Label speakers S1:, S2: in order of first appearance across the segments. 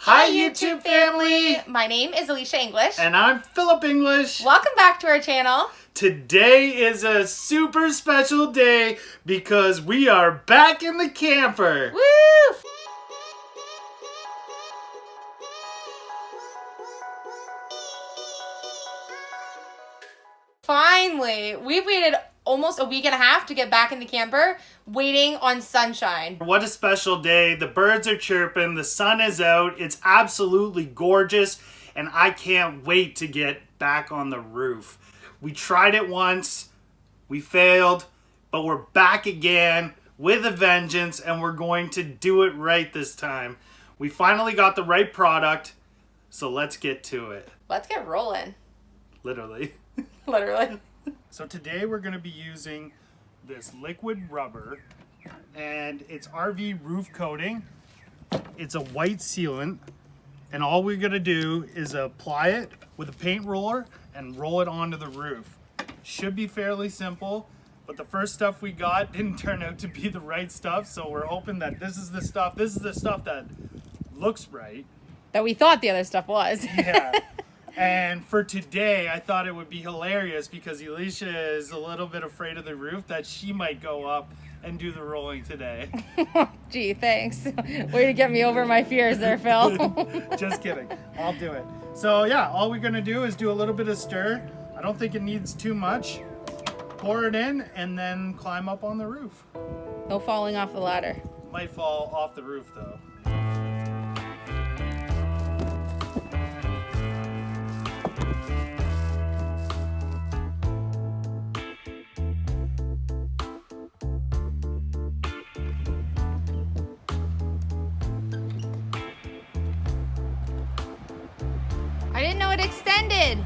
S1: Hi YouTube family!
S2: My name is Alicia English.
S1: And I'm Philip English.
S2: Welcome back to our channel.
S1: Today is a super special day because we are back in the camper.
S2: Woo! Finally, we've waited almost a week and a half to get back in the camper, waiting on sunshine.
S1: What a special day. The birds are chirping, the sun is out, it's absolutely gorgeous, and I can't wait to get back on the roof. We tried it once, we failed, but we're back again with a vengeance, and we're going to do it right this time. We finally got the right product, so let's get to it.
S2: Let's get rolling.
S1: Literally.
S2: Literally.
S1: So today we're going to be using this liquid rubber, and it's RV roof coating. It's a white sealant, and all we're going to do is apply it with a paint roller and roll it onto the roof. Should be fairly simple, but the first stuff we got didn't turn out to be the right stuff, so we're hoping that this is the stuff that looks right.
S2: That we thought the other stuff was.
S1: Yeah. And for today, I thought it would be hilarious because Alicia is a little bit afraid of the roof that she might go up and do the rolling today.
S2: Gee, thanks. Way to get me over my fears there, Phil.
S1: Just kidding. I'll do it. So yeah, all we're gonna do is do a little bit of stir. I don't think it needs too much. Pour it in and then climb up on the roof.
S2: No falling off the ladder.
S1: Might fall off the roof though.
S2: I didn't know it extended.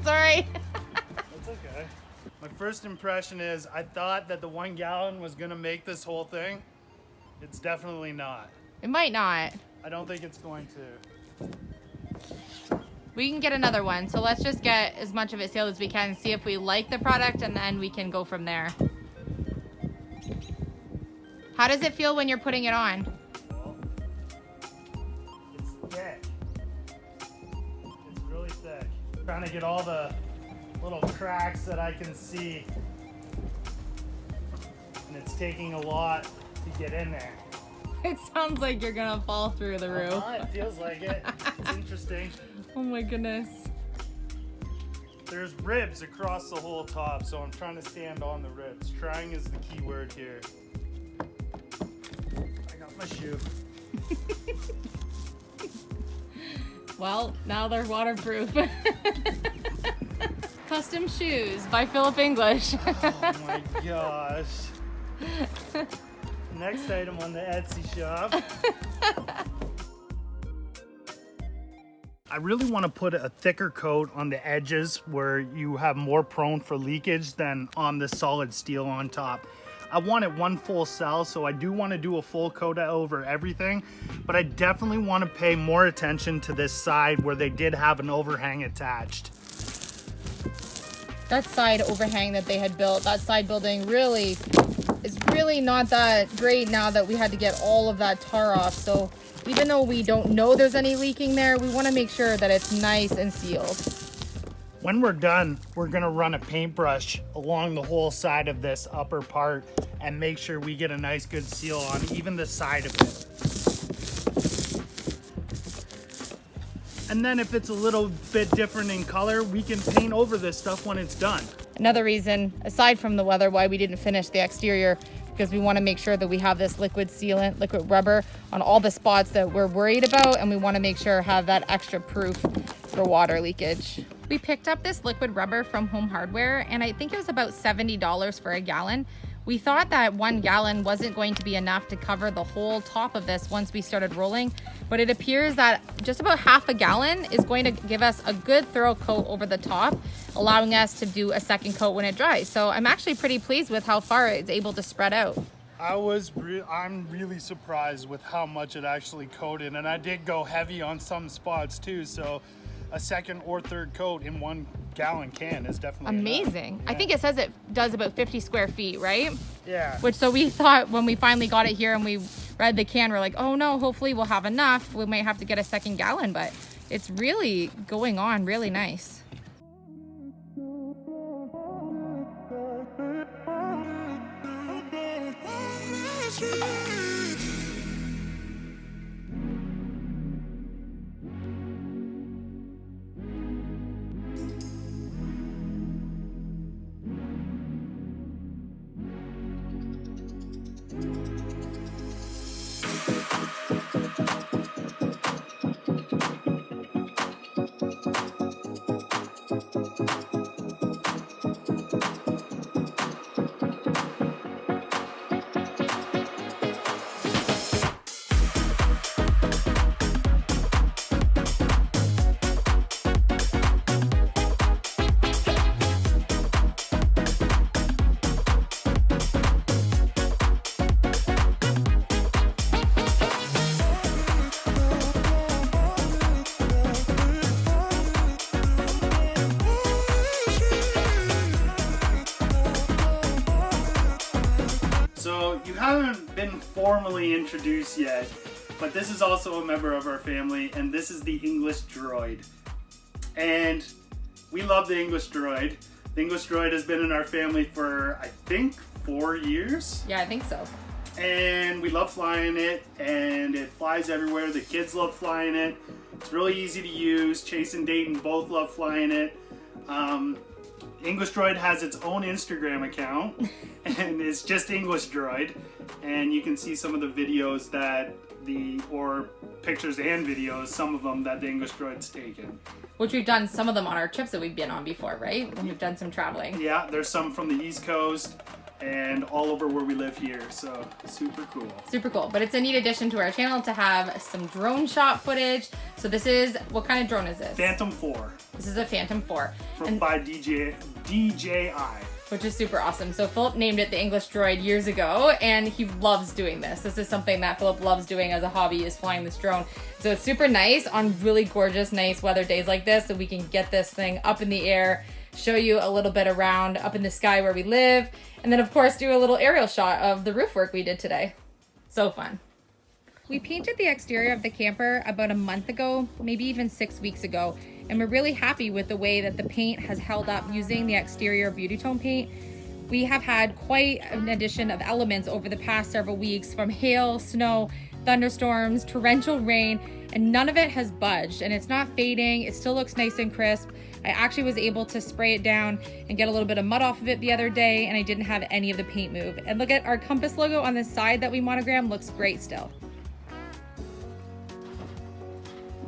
S2: Sorry.
S1: That's okay. My first impression is I thought that the 1 gallon was gonna make this whole thing. It's definitely not.
S2: It might not.
S1: I don't think it's going to.
S2: We can get another one. So let's just get as much of it sealed as we can, see if we like the product, and then we can go from there. How does it feel when you're putting it on?
S1: Thick. It's really thick. Trying to get all the little cracks that I can see. And it's taking a lot to get in there.
S2: It sounds like you're gonna fall through the roof.
S1: It feels like it. It's interesting.
S2: Oh my goodness.
S1: There's ribs across the whole top, so I'm trying to stand on the ribs. Trying is the key word here. I got my shoe.
S2: Well, now they're waterproof. Custom shoes by Philip English.
S1: Oh my gosh. Next item on the Etsy shop. I really want to put a thicker coat on the edges where you have more prone for leakage than on the solid steel on top. I want it one full cell, so I do want to do a full coat over everything, but I definitely want to pay more attention to this side where they did have an overhang attached.
S2: That side overhang that they had built, that side building really is really not that great now that we had to get all of that tar off. So even though we don't know there's any leaking there, we want to make sure that it's nice and sealed.
S1: When we're done, we're gonna run a paintbrush along the whole side of this upper part and make sure we get a nice good seal on even the side of it. And then if it's a little bit different in color, we can paint over this stuff when it's done.
S2: Another reason, aside from the weather, why we didn't finish the exterior, because we want to make sure that we have this liquid sealant, liquid rubber on all the spots that we're worried about, and we want to make sure have that extra proof for water leakage. We picked up this liquid rubber from Home Hardware, and I think it was about $70 for a gallon. We thought that 1 gallon wasn't going to be enough to cover the whole top of this once we started rolling, but it appears that just about half a gallon is going to give us a good thorough coat over the top, allowing us to do a second coat when it dries. So I'm actually pretty pleased with how far it's able to spread out.
S1: I'm really surprised with how much it actually coated, and I did go heavy on some spots too, so a second or third coat in one gallon can is definitely
S2: amazing.
S1: enough.
S2: I think it says it does about 50 square feet, right?
S1: Yeah.
S2: Which, so we thought when we finally got it here and we read the can, we're like, oh no, hopefully we'll have enough. We might have to get a second gallon, but it's really going on really nice.
S1: So you haven't been formally introduced yet, but this is also a member of our family, and this is the English Droid. And we love the English Droid. The English Droid has been in our family for, I think, 4 years.
S2: Yeah, I think so.
S1: And we love flying it, and it flies everywhere. The kids love flying it. It's really easy to use. Chase and Dayton both love flying it. English Droid has its own Instagram account, and it's just English Droid. And you can see some of the videos or pictures and videos, some of them that the English Droid's taken.
S2: Which we've done some of them on our trips that we've been on before, right? When we've done some traveling.
S1: Yeah, there's some from the East Coast and all over where we live here, so super cool.
S2: Super cool. But it's a neat addition to our channel to have some drone shot footage. So this is, what kind of drone is this?
S1: Phantom 4.
S2: This is a Phantom 4.
S1: By DJI.
S2: Which is super awesome. So Philip named it the English Droid years ago, and he loves doing this. This is something that Philip loves doing as a hobby, is flying this drone. So it's super nice on really gorgeous, nice weather days like this, so we can get this thing up in the air, show you a little bit around up in the sky where we live, and then of course do a little aerial shot of the roof work we did today. So fun. We painted the exterior of the camper about a month ago, maybe even 6 weeks ago, and we're really happy with the way that the paint has held up using the exterior Beauty Tone paint. We have had quite an addition of elements over the past several weeks, from hail, snow, thunderstorms, torrential rain, and none of it has budged, and it's not fading. It still looks nice and crisp. I actually was able to spray it down and get a little bit of mud off of it the other day, and I didn't have any of the paint move. And look at our compass logo on the side that we monogram, looks great still.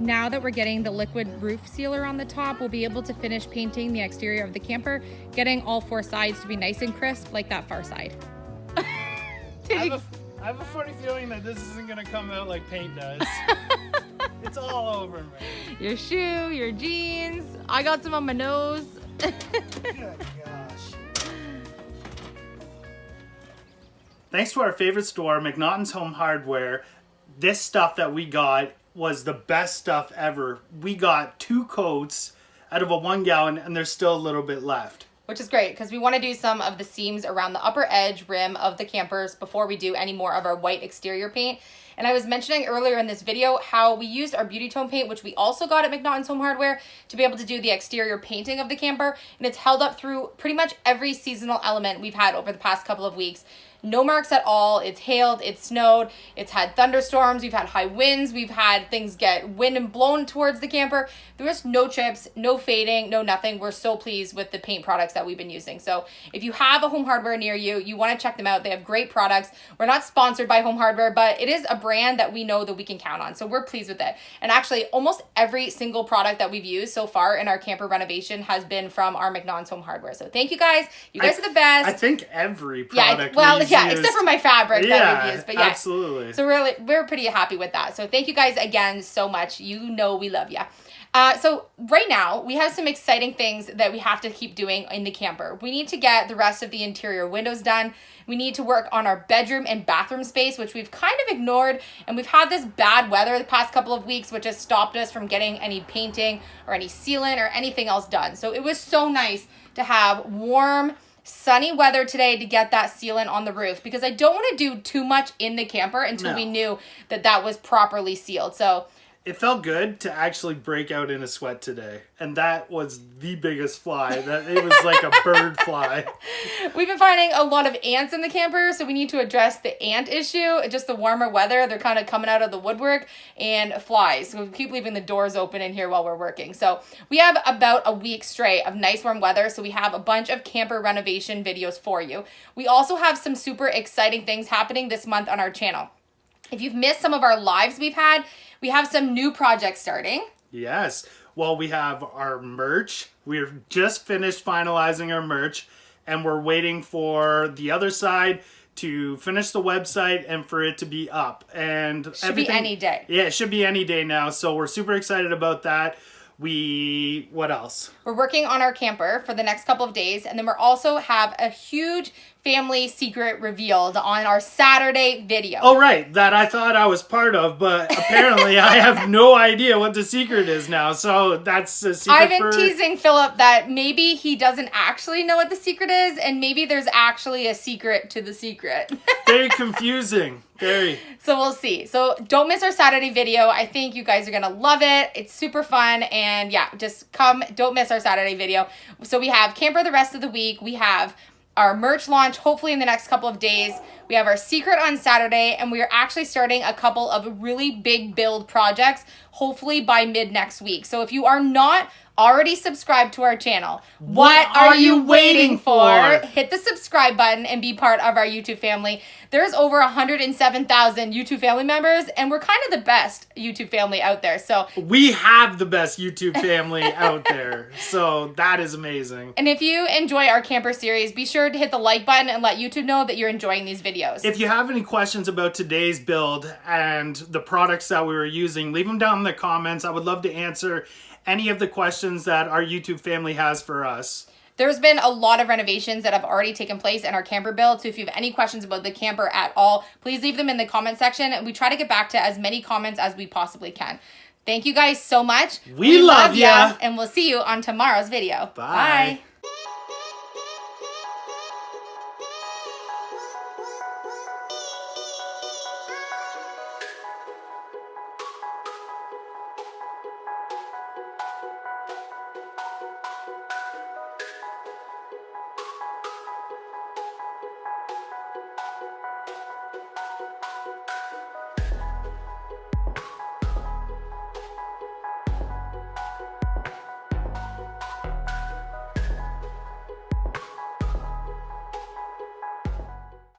S2: Now that we're getting the liquid roof sealer on the top, we'll be able to finish painting the exterior of the camper, getting all 4 sides to be nice and crisp like that far side.
S1: I have a funny feeling that this isn't gonna come out like paint does. It's all over me.
S2: Your shoe, your jeans. I got some on my nose.
S1: Good gosh. Thanks to our favorite store, McNaughton's Home Hardware, this stuff that we got was the best stuff ever. We got 2 coats out of a 1 gallon, and there's still a little bit left.
S2: Which is great, because we want to do some of the seams around the upper edge rim of the campers before we do any more of our white exterior paint. And I was mentioning earlier in this video how we used our Beauty Tone paint, which we also got at McNaughton's Home Hardware, to be able to do the exterior painting of the camper. And it's held up through pretty much every seasonal element we've had over the past couple of weeks. No marks at all. It's hailed, it's snowed, it's had thunderstorms, we've had high winds, we've had things get wind and blown towards the camper. There was no chips, no fading, no nothing. We're so pleased with the paint products that we've been using. So if you have a Home Hardware near you, you want to check them out. They have great products. We're not sponsored by Home Hardware, but it is a brand that we know that we can count on. So we're pleased with it. And actually, almost every single product that we've used so far in our camper renovation has been from our McNaughton's Home Hardware. So thank you guys. You guys are the best.
S1: I think every product
S2: except for my fabric that we've used. But yeah,
S1: absolutely.
S2: So we're pretty happy with that. So thank you guys again so much. You know we love you. So right now we have some exciting things that we have to keep doing in the camper. We need to get the rest of the interior windows done. We need to work on our bedroom and bathroom space, which we've kind of ignored. And we've had this bad weather the past couple of weeks, which has stopped us from getting any painting or any sealant or anything else done. So it was so nice to have warm, sunny weather today to get that sealant on the roof, because I don't want to do too much in the camper until we knew that that was properly sealed. So
S1: it felt good to actually break out in a sweat today. And that was the biggest fly. That it was like a bird fly.
S2: we've been finding a lot of ants in the camper, so we need to address the ant issue. Just the warmer weather, they're kind of coming out of the woodwork, and flies. So we keep leaving the doors open in here while we're working. So we have about a week straight of nice warm weather, so we have a bunch of camper renovation videos for you. We also have some super exciting things happening this month on our channel. If you've missed some of our lives we've had, we have some new projects starting.
S1: Yes. Well, we have our merch. We're just finished finalizing our merch, and we're waiting for the other side to finish the website and for it to be up. And
S2: Should be any day.
S1: Yeah, it should be any day now. So we're super excited about that. What else?
S2: We're working on our camper for the next couple of days, and then we're also have a huge family secret revealed on our Saturday video.
S1: Oh, right. That I thought I was part of, but apparently I have no idea what the secret is now. So that's a secret.
S2: I've been teasing Philip that maybe he doesn't actually know what the secret is, and maybe there's actually a secret to the secret.
S1: Very confusing. Very.
S2: So we'll see. So don't miss our Saturday video. I think you guys are going to love it. It's super fun. And yeah, just come. Don't miss our Saturday video. So we have camper the rest of the week. We have our merch launch hopefully in the next couple of days. We have our secret on Saturday, and we are actually starting a couple of really big build projects hopefully by mid next week. So if you are not already subscribed to our channel, what are you waiting for? Hit the subscribe button and be part of our YouTube family. There's over 107,000 YouTube family members, and we're kind of the best YouTube family out there. So
S1: we have the best YouTube family out there. So that is amazing.
S2: And if you enjoy our camper series, be sure to hit the like button and let YouTube know that you're enjoying these videos.
S1: If you have any questions about today's build and the products that we were using, leave them down in the comments. I would love to answer any of the questions that our YouTube family has for us.
S2: There's been a lot of renovations that have already taken place in our camper build. So if you have any questions about the camper at all, please leave them in the comment section. And we try to get back to as many comments as we possibly can. Thank you guys so much.
S1: We love ya.
S2: And we'll see you on tomorrow's video.
S1: Bye.